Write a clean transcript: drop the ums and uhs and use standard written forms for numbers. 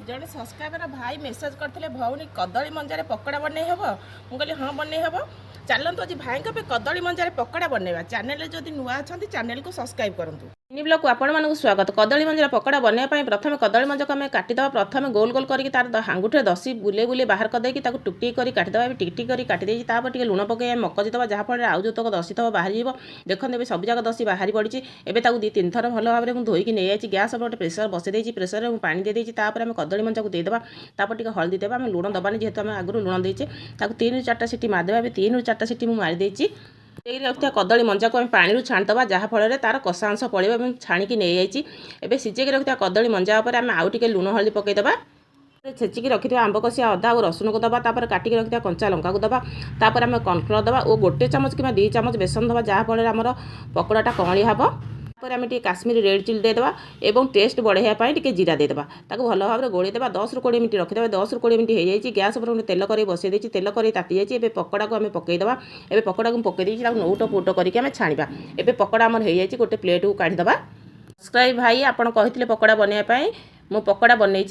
जड़े सब्सक्राइबर भाई मेसेज करते भौनी कदली मंजार पकड़ा बनई हम मुझे हाँ बनई हम चलतु आज भाई कदली मंजार पकड़ा बनवा चैनल जदि नुआ अच्छा चैनल को सब्सक्राइब करूँ मिनी ब्लॉग को आपण मानक स्वागत। कदली मंजार पकड़ा बनवाई प्रथम कदली मंज को आम काटिदेवा प्रथम गोल गोल करके तार हांगुठे दसी बुले बुले बाहर करदेकी टुकटिक कर काटिदेवा टिकटिक कर काटिदेजी टे लुण पकई मकजीदेवा जहाँफल आउ जो तक दसी थब बाहर देखते सब जाक दसी बाहरी पड़ी एवं दी तीन थर भल भाव में धोईकी नहीं जाइए गैस गोटे प्रेसर बसई प्रेसर में पानी देदेजी आम कदली मंजा को देदेवा टे हल्दी देवा आम लुण दबानी जेहतु आम आगुरी लुण देचे 3 ରୁ 4टा सीटी मारिदेवा 3 ରୁ 4टा सीटी मुझे मारिदेची रखा कदली मंजा को पानी छाणीदे जहाँफल तार कषा अंश पड़े छाणिकी नहीं जाइए सिझेक रखा कदली मंजा उपर आम आउ टे लुण हल्दी पकईदेवा छेचिकी रखि आंब कषिया अदा और रसुण को दबा काटिकी रखा कंचा लंका को दबा आम कॉर्नफ्लोर दबा और गोटे चामच कि 2 चामच बेसन दबा जहाँफल आमर पकोड़ाटा कमलिया हम आम काश्मीरी रेड चिली देदेवा और टेस्ट बढ़ाई टे जीरा देदेवा भल भाव में गोड़ेदेवा 10 ରୁ 20 मिनट रखिदेवा 10 ରୁ 20 मिनट हो जाए गैस पर तेल कर बसई देती तेल कर ताती जाइए पकोड़ा को आम पकईदेवा ए पकोड़ा को पकई नौट पुट करके छाणीबा ए पकोड़ा आमर हो जाए गोटे प्लेट को काढ़ीदेवा। सब्सक्राइब भाई आपड़ कहते पकोड़ा बनवाई मु पकोड़ा बनई